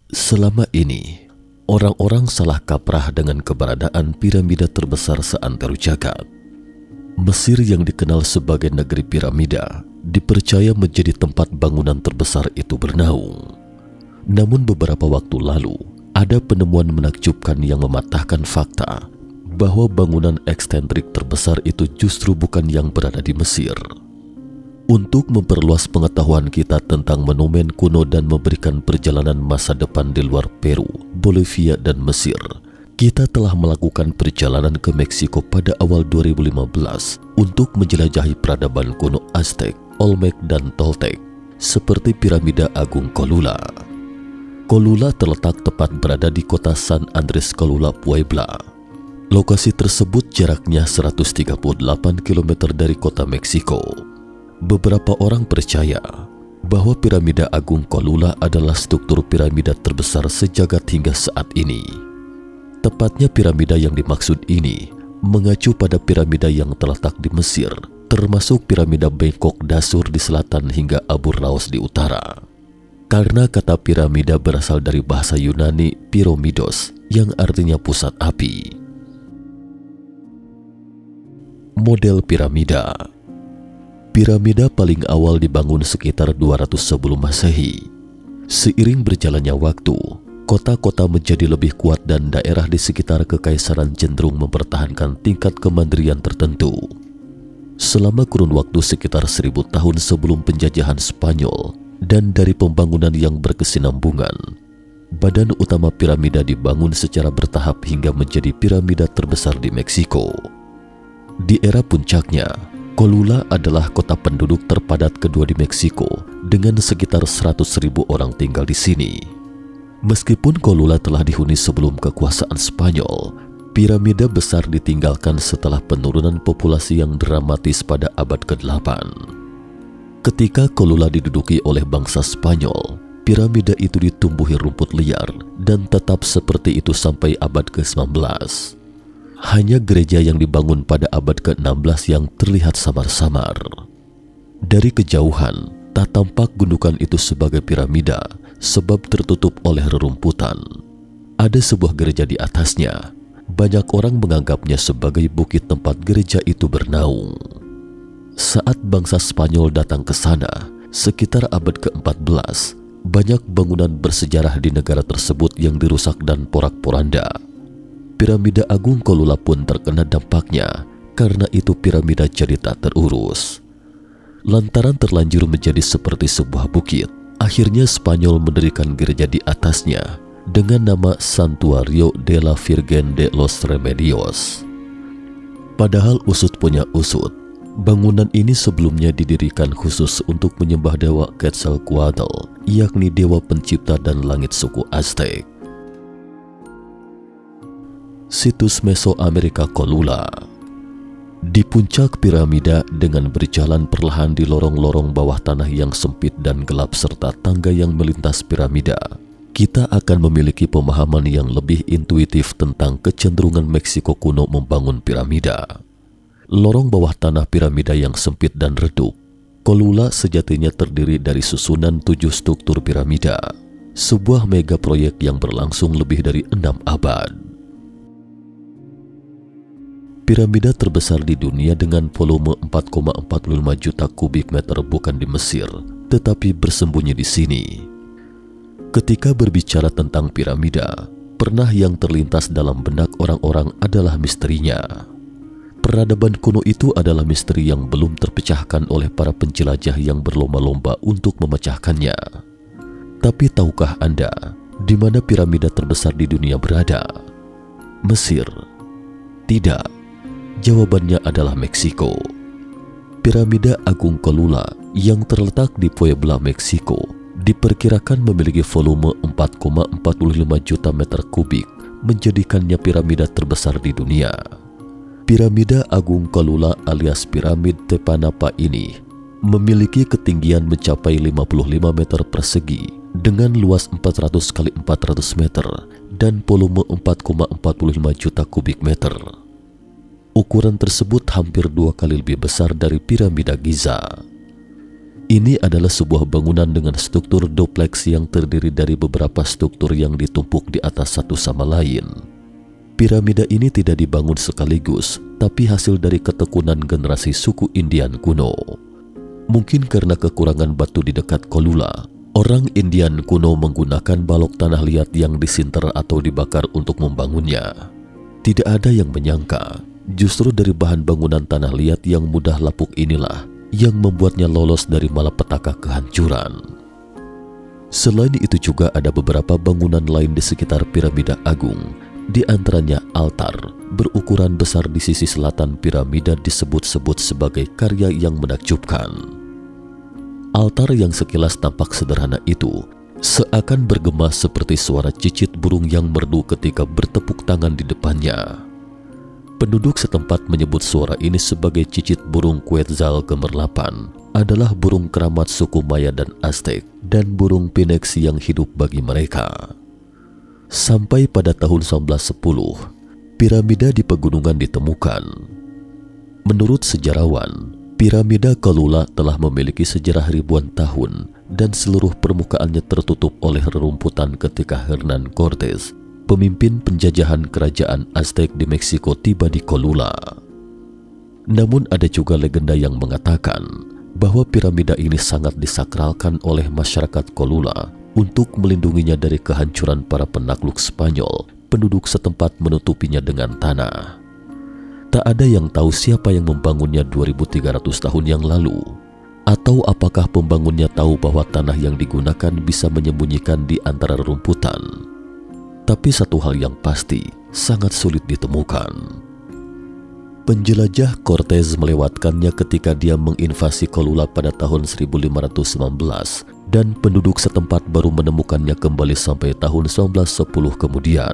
Selama ini, orang-orang salah kaprah dengan keberadaan piramida terbesar seantero jagat. Mesir yang dikenal sebagai negeri piramida dipercaya menjadi tempat bangunan terbesar itu bernaung. Namun beberapa waktu lalu, ada penemuan menakjubkan yang mematahkan fakta bahwa bangunan eksentrik terbesar itu justru bukan yang berada di Mesir. Untuk memperluas pengetahuan kita tentang monumen kuno dan memberikan perjalanan masa depan di luar Peru, Bolivia, dan Mesir, kita telah melakukan perjalanan ke Meksiko pada awal 2015 untuk menjelajahi peradaban kuno Aztec, Olmec, dan Toltec, seperti Piramida Agung Colula. Colula terletak tepat berada di kota San Andres Colula, Puebla. Lokasi tersebut jaraknya 138 km dari kota Meksiko. Beberapa orang percaya bahwa Piramida Agung Colula adalah struktur piramida terbesar sejagat hingga saat ini. Tepatnya piramida yang dimaksud ini mengacu pada piramida yang terletak di Mesir, termasuk piramida Bengkok Dasur di selatan hingga Abur Laos di utara. Karena kata piramida berasal dari bahasa Yunani Pyromidos yang artinya pusat api. Model piramida. Piramida paling awal dibangun sekitar 200 sebelum Masehi. Seiring berjalannya waktu, kota-kota menjadi lebih kuat dan daerah di sekitar kekaisaran cenderung mempertahankan tingkat kemandirian tertentu. Selama kurun waktu sekitar 1000 tahun sebelum penjajahan Spanyol dan dari pembangunan yang berkesinambungan, badan utama piramida dibangun secara bertahap hingga menjadi piramida terbesar di Meksiko. Di era puncaknya, Colula adalah kota penduduk terpadat kedua di Meksiko dengan sekitar 100.000 orang tinggal di sini. Meskipun Colula telah dihuni sebelum kekuasaan Spanyol, piramida besar ditinggalkan setelah penurunan populasi yang dramatis pada abad ke-8. Ketika Colula diduduki oleh bangsa Spanyol, piramida itu ditumbuhi rumput liar dan tetap seperti itu sampai abad ke-19. Hanya gereja yang dibangun pada abad ke-16 yang terlihat samar-samar. Dari kejauhan, tak tampak gundukan itu sebagai piramida sebab tertutup oleh rerumputan. Ada sebuah gereja di atasnya. Banyak orang menganggapnya sebagai bukit tempat gereja itu bernaung. Saat bangsa Spanyol datang ke sana, sekitar abad ke-14, banyak bangunan bersejarah di negara tersebut yang dirusak dan porak-poranda. Piramida Agung Colula pun terkena dampaknya, karena itu piramida jadi tak terurus. Lantaran terlanjur menjadi seperti sebuah bukit, akhirnya Spanyol mendirikan gereja di atasnya dengan nama Santuario de la Virgen de los Remedios. Padahal usut punya usut, bangunan ini sebelumnya didirikan khusus untuk menyembah dewa Quetzalcoatl, yakni dewa pencipta dan langit suku Aztec. Situs Mesoamerika Colula. Di puncak piramida dengan berjalan perlahan di lorong-lorong bawah tanah yang sempit dan gelap serta tangga yang melintas piramida, kita akan memiliki pemahaman yang lebih intuitif tentang kecenderungan Meksiko kuno membangun piramida. Lorong bawah tanah piramida yang sempit dan redup, Colula sejatinya terdiri dari susunan 7 struktur piramida, sebuah mega proyek yang berlangsung lebih dari 6 abad. Piramida terbesar di dunia dengan volume 4,45 juta kubik meter bukan di Mesir, tetapi bersembunyi di sini. Ketika berbicara tentang piramida, pernah yang terlintas dalam benak orang-orang adalah misterinya. Peradaban kuno itu adalah misteri yang belum terpecahkan oleh para penjelajah yang berlomba-lomba untuk memecahkannya. Tapi tahukah Anda di mana piramida terbesar di dunia berada? Mesir? Tidak. Jawabannya adalah Meksiko. Piramida Agung Colula yang terletak di Puebla, Meksiko, diperkirakan memiliki volume 4,45 juta meter kubik, menjadikannya piramida terbesar di dunia. Piramida Agung Colula alias Piramid Tepanapa ini memiliki ketinggian mencapai 55 meter persegi dengan luas 400 kali 400 meter dan volume 4,45 juta kubik meter. Ukuran tersebut hampir 2 kali lebih besar dari piramida Giza. Ini adalah sebuah bangunan dengan struktur dupleks yang terdiri dari beberapa struktur yang ditumpuk di atas satu sama lain. Piramida ini tidak dibangun sekaligus, tapi hasil dari ketekunan generasi suku Indian kuno. Mungkin karena kekurangan batu di dekat Kolula, orang Indian kuno menggunakan balok tanah liat yang disinter atau dibakar untuk membangunnya. Tidak ada yang menyangka, justru dari bahan bangunan tanah liat yang mudah lapuk inilah yang membuatnya lolos dari malapetaka kehancuran. Selain itu juga ada beberapa bangunan lain di sekitar piramida agung, di antaranya altar berukuran besar di sisi selatan piramida disebut-sebut sebagai karya yang menakjubkan. Altar yang sekilas tampak sederhana itu seakan bergema seperti suara cicit burung yang merdu ketika bertepuk tangan di depannya. Penduduk setempat menyebut suara ini sebagai cicit burung Quetzal gemerlapan, adalah burung keramat suku Maya dan Aztec, dan burung Phoenix yang hidup bagi mereka. Sampai pada tahun 1910, piramida di pegunungan ditemukan. Menurut sejarawan, piramida Kolula telah memiliki sejarah ribuan tahun dan seluruh permukaannya tertutup oleh rerumputan ketika Hernan Cortes, pemimpin penjajahan kerajaan Aztec di Meksiko, tiba di Kolula. Namun ada juga legenda yang mengatakan bahwa piramida ini sangat disakralkan oleh masyarakat Kolula untuk melindunginya dari kehancuran para penakluk Spanyol. Penduduk setempat menutupinya dengan tanah. Tak ada yang tahu siapa yang membangunnya 2300 tahun yang lalu, atau apakah pembangunnya tahu bahwa tanah yang digunakan bisa menyembunyikan di antara rerumputan. Tapi satu hal yang pasti sangat sulit ditemukan. Penjelajah Cortes melewatkannya ketika dia menginvasi Kolula pada tahun 1519 dan penduduk setempat baru menemukannya kembali sampai tahun 1910 kemudian.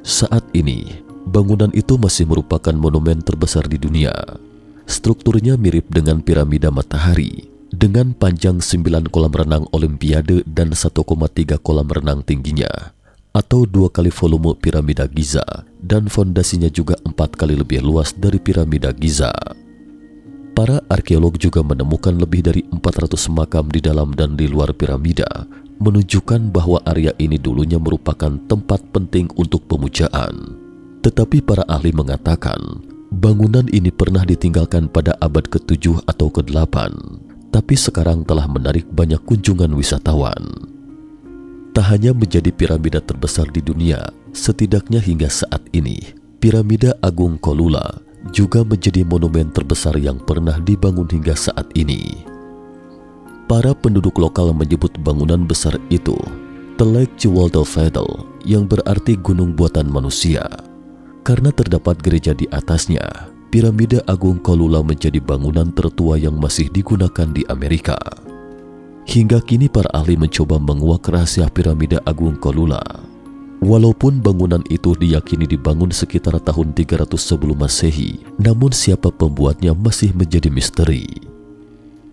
Saat ini, bangunan itu masih merupakan monumen terbesar di dunia. Strukturnya mirip dengan piramida matahari, dengan panjang 9 kolam renang olimpiade dan 1,3 kolam renang tingginya, atau 2 kali volume piramida Giza, dan fondasinya juga 4 kali lebih luas dari piramida Giza. Para arkeolog juga menemukan lebih dari 400 makam di dalam dan di luar piramida, menunjukkan bahwa area ini dulunya merupakan tempat penting untuk pemujaan. Tetapi para ahli mengatakan, bangunan ini pernah ditinggalkan pada abad ke-7 atau ke-8, tapi sekarang telah menarik banyak kunjungan wisatawan. Tak hanya menjadi piramida terbesar di dunia, setidaknya hingga saat ini, piramida agung Kolula juga menjadi monumen terbesar yang pernah dibangun hingga saat ini. Para penduduk lokal menyebut bangunan besar itu Telecthuatl, yang berarti gunung buatan manusia. Karena terdapat gereja di atasnya, piramida agung Kolula menjadi bangunan tertua yang masih digunakan di Amerika. Hingga kini para ahli mencoba menguak rahasia piramida agung Kolula. Walaupun bangunan itu diyakini dibangun sekitar tahun 300 sebelum Masehi, namun siapa pembuatnya masih menjadi misteri.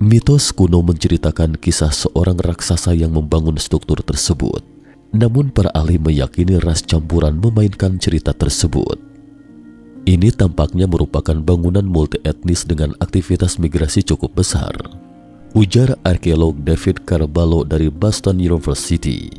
Mitos kuno menceritakan kisah seorang raksasa yang membangun struktur tersebut. Namun para ahli meyakini ras campuran memainkan cerita tersebut. Ini tampaknya merupakan bangunan multi-etnis dengan aktivitas migrasi cukup besar, ujar arkeolog David Carballo dari Boston University.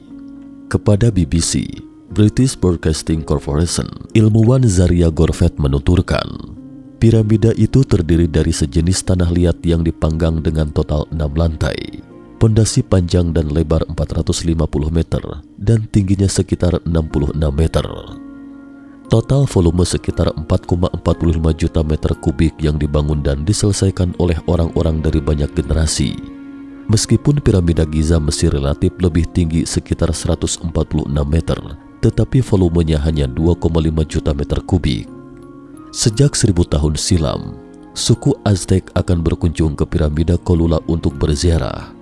Kepada BBC, British Broadcasting Corporation, ilmuwan Zaria Gorvet menuturkan, piramida itu terdiri dari sejenis tanah liat yang dipanggang dengan total 6 lantai, pondasi panjang dan lebar 450 meter, dan tingginya sekitar 66 meter. Total volume sekitar 4,45 juta meter kubik yang dibangun dan diselesaikan oleh orang-orang dari banyak generasi. Meskipun piramida Giza Mesir relatif lebih tinggi sekitar 146 meter, tetapi volumenya hanya 2,5 juta meter kubik. Sejak 1000 tahun silam, suku Aztec akan berkunjung ke piramida Kolula untuk berziarah.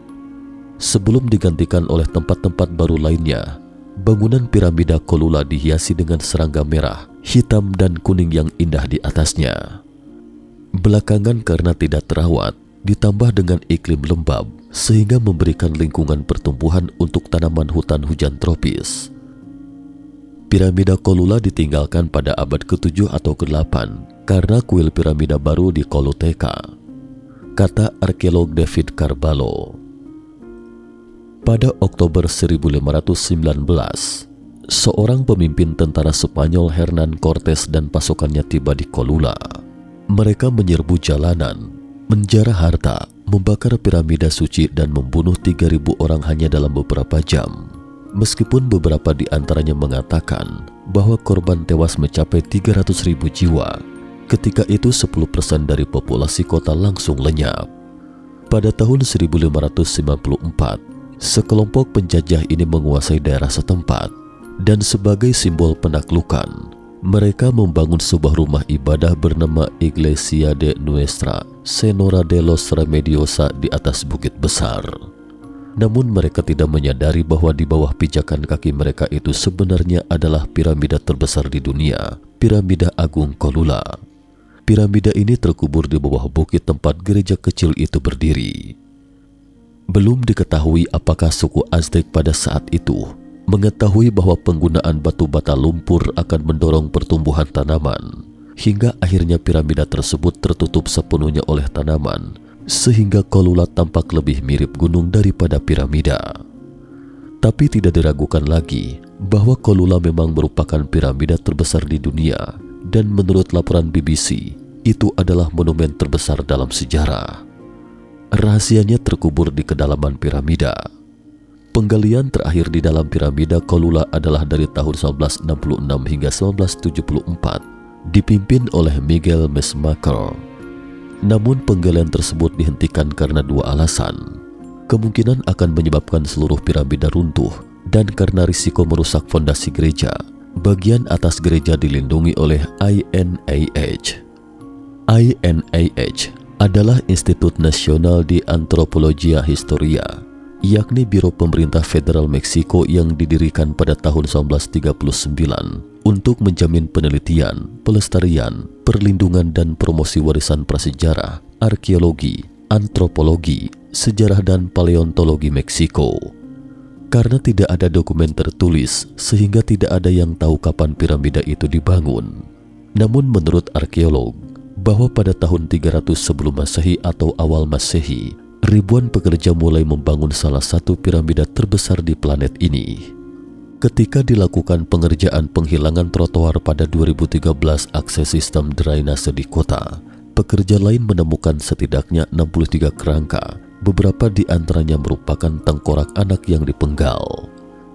Sebelum digantikan oleh tempat-tempat baru lainnya, bangunan piramida Kolula dihiasi dengan serangga merah, hitam, dan kuning yang indah di atasnya. Belakangan karena tidak terawat, ditambah dengan iklim lembab, sehingga memberikan lingkungan pertumbuhan untuk tanaman hutan hujan tropis. Piramida Kolula ditinggalkan pada abad ke-7 atau ke-8 karena kuil piramida baru di Koluteka. kata arkeolog David Carballo. Pada Oktober 1519, seorang pemimpin tentara Spanyol Hernán Cortés dan pasukannya tiba di Colula. Mereka menyerbu jalanan, menjara harta, membakar piramida suci dan membunuh 3.000 orang hanya dalam beberapa jam. Meskipun beberapa di antaranya mengatakan bahwa korban tewas mencapai 300.000 jiwa, ketika itu 10% dari populasi kota langsung lenyap. Pada tahun 1594, sekelompok penjajah ini menguasai daerah setempat, dan sebagai simbol penaklukan, mereka membangun sebuah rumah ibadah bernama Iglesia de Nuestra Senora de los Remediosa di atas bukit besar. Namun mereka tidak menyadari bahwa di bawah pijakan kaki mereka itu sebenarnya adalah piramida terbesar di dunia, Piramida Agung Colula. Piramida ini terkubur di bawah bukit tempat gereja kecil itu berdiri. Belum diketahui apakah suku Aztec pada saat itu mengetahui bahwa penggunaan batu bata lumpur akan mendorong pertumbuhan tanaman, hingga akhirnya piramida tersebut tertutup sepenuhnya oleh tanaman, sehingga Colula tampak lebih mirip gunung daripada piramida. Tapi tidak diragukan lagi bahwa Colula memang merupakan piramida terbesar di dunia, dan menurut laporan BBC, itu adalah monumen terbesar dalam sejarah. Rahasianya terkubur di kedalaman piramida. Penggalian terakhir di dalam piramida Colula adalah dari tahun 1966 hingga 1974, dipimpin oleh Miguel Mesmaker. Namun penggalian tersebut dihentikan karena dua alasan. Kemungkinan akan menyebabkan seluruh piramida runtuh, dan karena risiko merusak fondasi gereja. Bagian atas gereja dilindungi oleh INAH. INAH adalah Institut Nasional di Antropologia Historia, yakni Biro Pemerintah Federal Meksiko yang didirikan pada tahun 1939 untuk menjamin penelitian, pelestarian, perlindungan dan promosi warisan prasejarah, arkeologi, antropologi, sejarah dan paleontologi Meksiko. Karena tidak ada dokumen tertulis, sehingga tidak ada yang tahu kapan piramida itu dibangun. Namun menurut arkeolog, bahwa pada tahun 300 sebelum Masehi atau awal Masehi, ribuan pekerja mulai membangun salah satu piramida terbesar di planet ini. Ketika dilakukan pengerjaan penghilangan trotoar pada 2013 akses sistem drainase di kota, pekerja lain menemukan setidaknya 63 kerangka, beberapa di antaranya merupakan tengkorak anak yang dipenggal.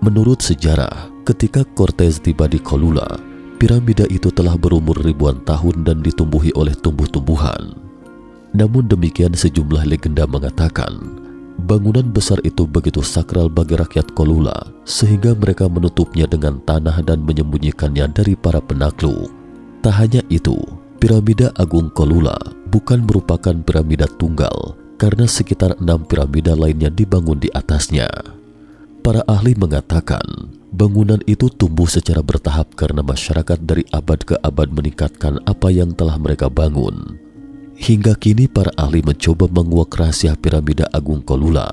Menurut sejarah, ketika Cortés tiba di Colula, piramida itu telah berumur ribuan tahun dan ditumbuhi oleh tumbuh-tumbuhan. Namun demikian, sejumlah legenda mengatakan bangunan besar itu begitu sakral bagi rakyat Colula sehingga mereka menutupnya dengan tanah dan menyembunyikannya dari para penakluk. Tak hanya itu, piramida Agung Colula bukan merupakan piramida tunggal karena sekitar 6 piramida lainnya dibangun di atasnya. Para ahli mengatakan bangunan itu tumbuh secara bertahap karena masyarakat dari abad ke abad meningkatkan apa yang telah mereka bangun. Hingga kini para ahli mencoba menguak rahasia piramida Agung Colula.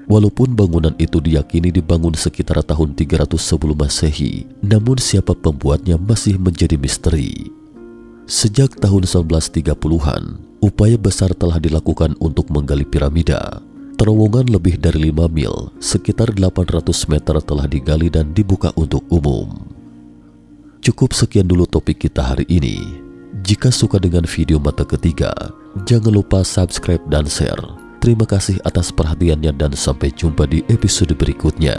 Walaupun bangunan itu diyakini dibangun sekitar tahun 300 sebelum Masehi, namun siapa pembuatnya masih menjadi misteri. Sejak tahun 1930-an, upaya besar telah dilakukan untuk menggali piramida. Terowongan lebih dari 5 mil, sekitar 800 meter telah digali dan dibuka untuk umum. Cukup sekian dulu topik kita hari ini. Jika suka dengan video mata ketiga, jangan lupa subscribe dan share. Terima kasih atas perhatiannya dan sampai jumpa di episode berikutnya.